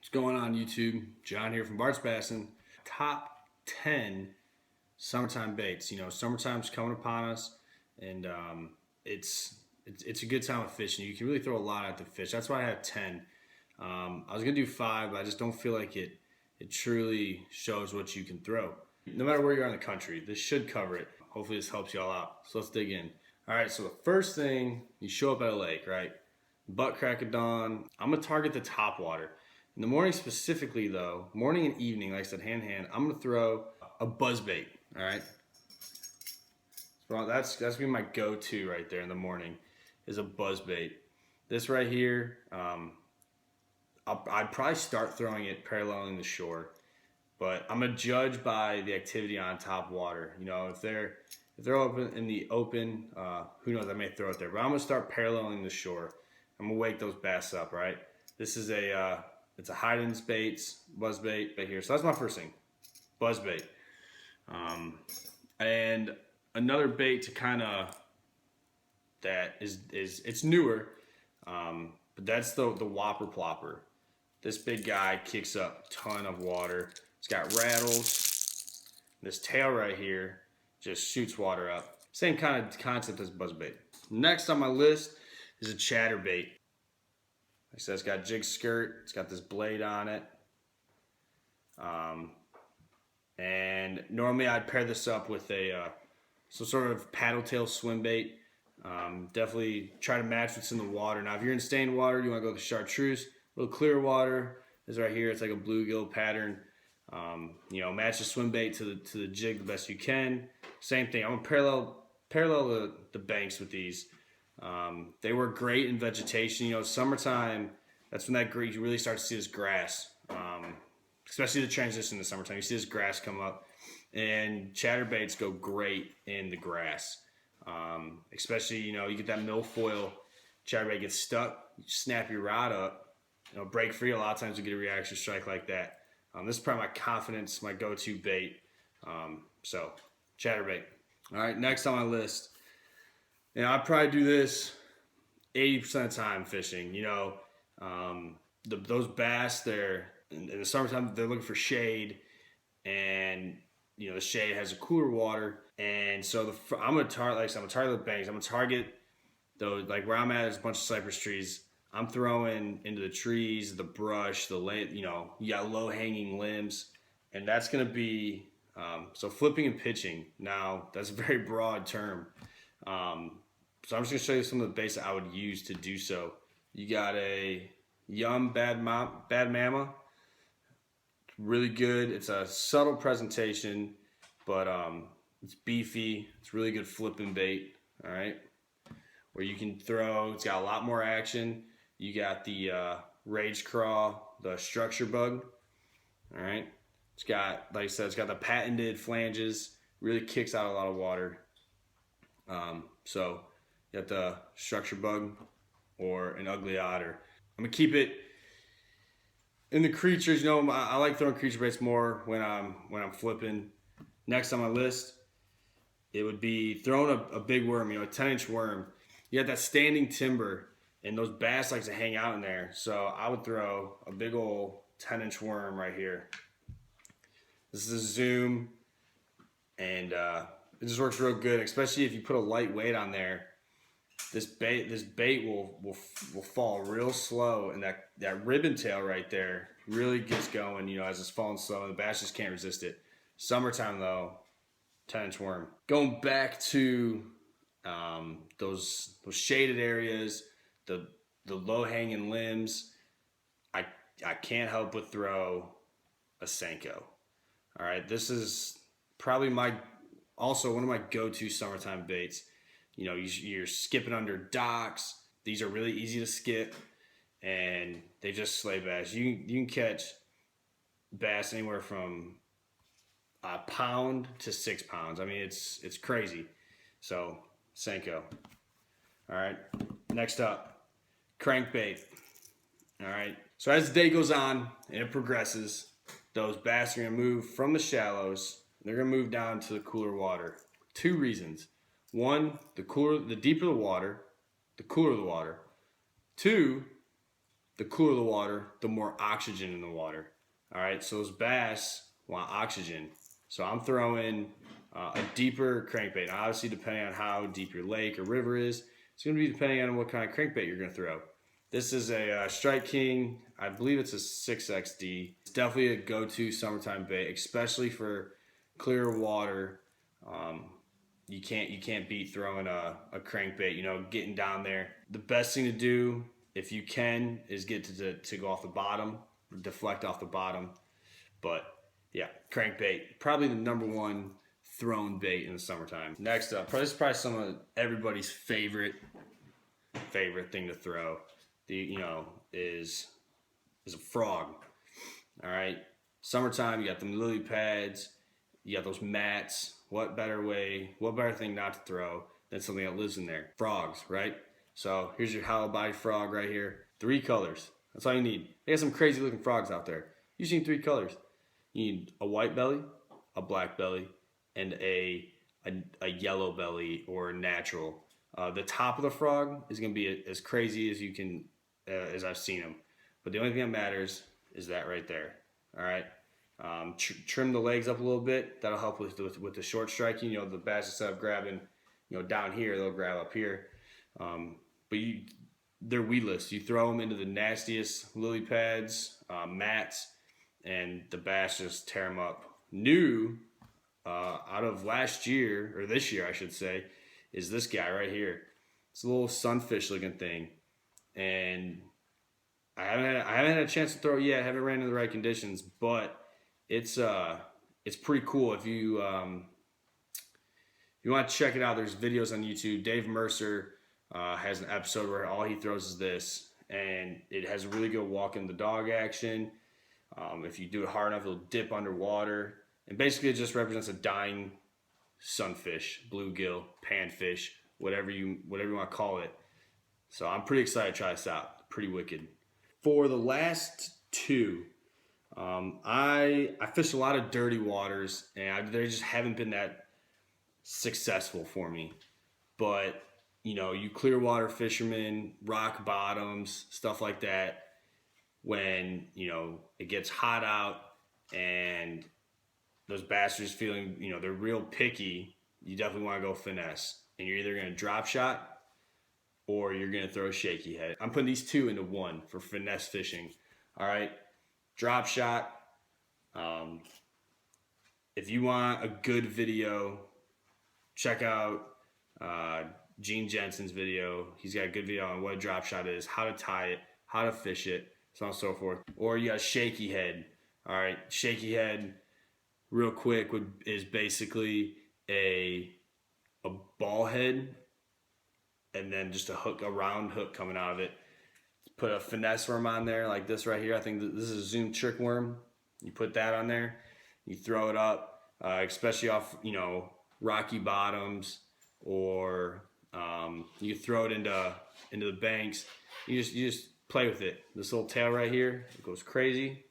What's going on YouTube? John here from Bart's Bassin. Top 10 summertime baits. You know, summertime's coming upon us, and it's a good time of fishing. You can really throw a lot at the fish. That's why I have 10. I was gonna do 5, but I just don't feel like it truly shows what you can throw. No matter where you are in the country, this should cover it. Hopefully this helps y'all out. So let's dig in. All right, so the first thing, you show up at a lake, right? Butt crack of dawn. I'm gonna target the top water. In the morning specifically though, morning and evening, like I said, hand in hand, I'm gonna throw a buzz bait, all right? So that's gonna be my go-to right there in the morning, is a buzz bait. This right here, I'd probably start throwing it paralleling the shore, but I'm gonna judge by the activity on top water. You know, if they're open in the open, who knows, I may throw it there, but I'm gonna start paralleling the shore. I'm gonna wake those bass up, right? This is it's a Hayden's baits, buzz bait right here. So that's my first thing, buzz bait. And another bait to kind of, that is it's newer, but that's the Whopper Plopper. This big guy kicks up a ton of water. It's got rattles. This tail right here just shoots water up. Same kind of concept as buzz bait. Next on my list is a chatterbait. Like I said, it's got a jig skirt. It's got this blade on it. And normally I'd pair this up with some sort of paddle tail swim bait. Definitely try to match what's in the water. Now, if you're in stained water, you want to go with the chartreuse. A little clear water is right here. It's like a bluegill pattern. You know, match the swim bait to the jig the best you can. Same thing. I'm gonna parallel the banks with these. They work great in vegetation. You know, summertime, that's when you really start to see this grass, especially the transition to summertime. You see this grass come up, and chatterbaits go great in the grass. Especially, you know, you get that milfoil, chatterbait gets stuck, you snap your rod up, you know, break free. A lot of times you get a reaction strike like that. This is probably my confidence, my go-to bait. So chatterbait. All right, next on my list. You know, I probably do this 80% of the time fishing. You know, those bass, they're in the summertime, they're looking for shade, and you know the shade has a cooler water, and so I'm gonna target the banks. I'm gonna target those, like where I'm at is a bunch of cypress trees. I'm throwing into the trees, the brush, you know, you got low hanging limbs, and that's gonna be so flipping and pitching. Now that's a very broad term. So I'm just gonna show you some of the baits that I would use to do so. You got a Yum Bad Mama. Really good. It's a subtle presentation, but it's beefy. It's really good flipping bait. All right, where you can throw. It's got a lot more action. You got the Rage Craw, the structure bug. All right, it's got, like I said, it's got the patented flanges. Really kicks out a lot of water. So you got the structure bug or an ugly otter. I'm gonna keep it in the creatures. You know, I like throwing creature baits more when I'm flipping. Next on my list, it would be throwing a big worm. You know, a 10-inch worm. You got that standing timber, and those bass like to hang out in there. So I would throw a big old 10-inch worm right here. This is a zoom, and it just works real good, especially if you put a light weight on there. This bait will fall real slow, and that ribbon tail right there really gets going, you know, as it's falling slow, and the bass just can't resist it. Summertime though, 10-inch worm. Going back to those shaded areas, the low hanging limbs, I can't help but throw a Senko. All right, this is probably also one of my go-to summertime baits. You know, you're skipping under docks. These are really easy to skip, and they just slay bass. You can catch bass anywhere from a pound to 6 pounds. I mean, it's crazy. So Senko. All right. Next up, crankbait. All right. So as the day goes on and it progresses, those bass are gonna move from the shallows. They're gonna move down to the cooler water. 2 reasons. 1, the deeper the water, the cooler the water. 2, the cooler the water, the more oxygen in the water. All right, so those bass want oxygen. So I'm throwing a deeper crankbait. Now, obviously, depending on how deep your lake or river is, it's going to be depending on what kind of crankbait you're going to throw. This is a Strike King. I believe it's a 6XD. It's definitely a go-to summertime bait, especially for clear water. You can't beat throwing a crankbait. You know, getting down there. The best thing to do, if you can, is get to go off the bottom, deflect off the bottom. But yeah, crankbait, probably the number one thrown bait in the summertime. Next up, this is probably some of everybody's favorite thing to throw. Is a frog. All right, summertime, you got them lily pads, you got those mats. What better thing not to throw than something that lives in there? Frogs, right? So here's your hollow body frog right here. 3 colors. That's all you need. They got some crazy looking frogs out there. You see 3 colors. You need a white belly, a black belly, and a yellow belly or natural. The top of the frog is going to be as crazy as you can, as I've seen them. But the only thing that matters is that right there. All right. Trim the legs up a little bit. That'll help with the short striking. You know, the bass, instead of grabbing, down here, they'll grab up here. But they're weedless. You throw them into the nastiest lily pads, mats, and the bass just tear them up. New out of last year, or this year I should say, is this guy right here. It's a little sunfish looking thing, and I haven't had a chance to throw it yet. I haven't ran into the right conditions, but it's pretty cool. If you want to check it out, there's videos on YouTube. Dave Mercer has an episode where all he throws is this, and it has a really good walk in the dog action. If you do it hard enough, it'll dip underwater, and basically it just represents a dying sunfish, bluegill, panfish, whatever you want to call it. So I'm pretty excited to try this out. Pretty wicked. For the last 2, I fished a lot of dirty waters, and they just haven't been that successful for me. But you clear water fishermen, rock bottoms, stuff like that, when it gets hot out and those bastards feeling they're real picky, you definitely want to go finesse, and you're either going to drop shot or you're going to throw a shaky head. I'm putting these 2 into one for finesse fishing. All right, drop shot. If you want a good video, check out Gene Jensen's video. He's got a good video on what a drop shot is, how to tie it, how to fish it, so on and so forth. Or you got a shaky head. All right, shaky head, real quick, is basically a ball head and then just a round hook coming out of it. Put a finesse worm on there like this right here. I think this is a Zoom trick worm. You put that on there, you throw it up, especially off rocky bottoms, or you throw it into the banks. You just play with it. This little tail right here, it goes crazy.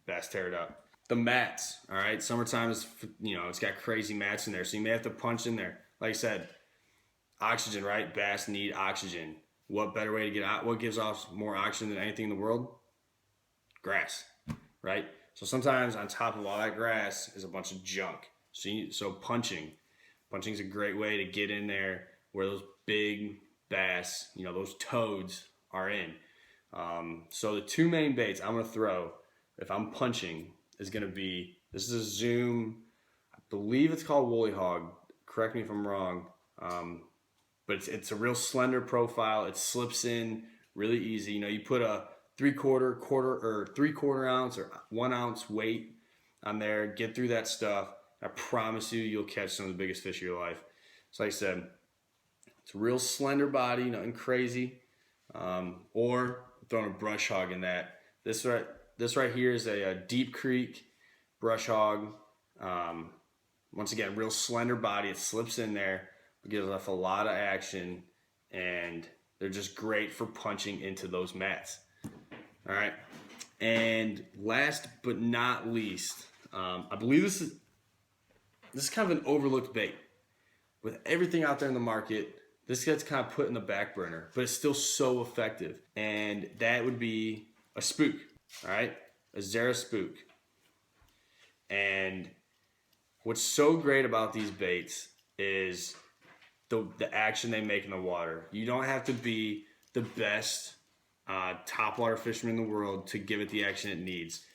Bass tear it up. The mats, all right. Summertime is it's got crazy mats in there, so you may have to punch in there. Like I said, oxygen, right? Bass need oxygen. What better way to get out? What gives off more oxygen than anything in the world? Grass, right? So sometimes on top of all that grass is a bunch of junk. So punching is a great way to get in there where those big bass, those toads are in. So the 2 main baits I'm gonna throw if I'm punching is gonna be, this is a Zoom, I believe it's called Woolly Hog. Correct me if I'm wrong. But it's a real slender profile. It slips in really easy. You put a 3/4 ounce or 1 ounce weight on there, get through that stuff. I promise you'll catch some of the biggest fish of your life. So like I said, it's a real slender body, nothing crazy. Or throwing a brush hog in that. This right here is a Deep Creek brush hog. Once again, real slender body. It slips in there. It gives off a lot of action, and they're just great for punching into those mats. All right, and last but not least, I believe this is kind of an overlooked bait. With everything out there in the market, this gets kind of put in the back burner, but it's still so effective. And that would be a spook, all right? A Zara spook. And what's so great about these baits is the action they make in the water. You don't have to be the best topwater fisherman in the world to give it the action it needs.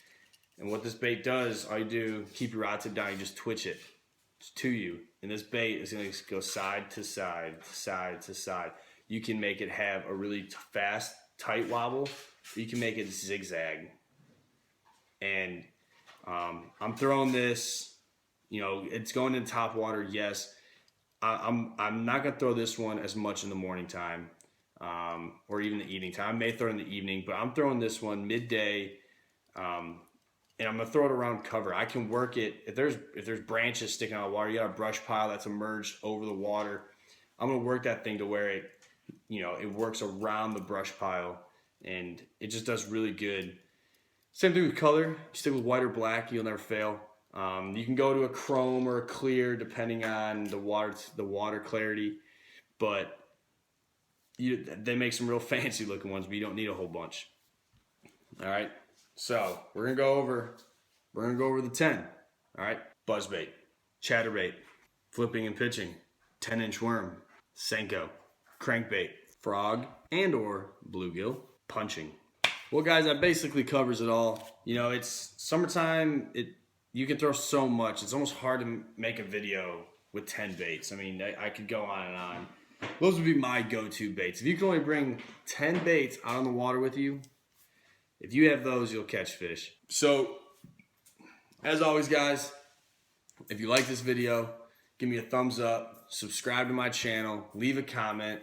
And what this bait does, all you do, keep your rod tip down, you just twitch it to you. And this bait is going to go side to side, side to side. You can make it have a really fast, tight wobble, or you can make it zigzag. And I'm throwing this, you know, it's going in top water, yes. I'm not going to throw this one as much in the morning time or even the evening time. I may throw it in the evening, but I'm throwing this one midday, and I'm going to throw it around cover. I can work it. If there's branches sticking out of the water, you got a brush pile that's emerged over the water, I'm going to work that thing to where it, you know, it works around the brush pile, and it just does really good. Same thing with color. You stick with white or black, you'll never fail. You can go to a chrome or a clear depending on the water clarity, but they make some real fancy looking ones, but you don't need a whole bunch. All right, so we're gonna go over the 10. All right, buzzbait, chatterbait, flipping and pitching, 10-inch worm, Senko, crankbait, frog and or bluegill, punching. Well, guys, that basically covers it all. You know, it's summertime. You can throw so much. It's almost hard to make a video with 10 baits. I mean, I could go on and on. Those would be my go-to baits. If you can only bring 10 baits out on the water with you, if you have those, you'll catch fish. So, as always, guys, if you like this video, give me a thumbs up, subscribe to my channel, leave a comment.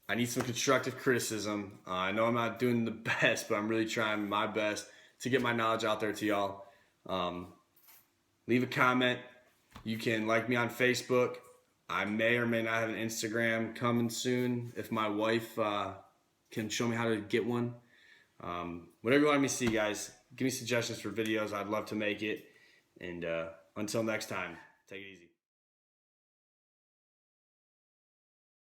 I need some constructive criticism. I know I'm not doing the best, but I'm really trying my best to get my knowledge out there to y'all. Leave a comment. You can like me on Facebook. I may or may not have an Instagram coming soon if my wife can show me how to get one. Whatever you want me to see, guys, give me suggestions for videos. I'd love to make it. And until next time, take it easy.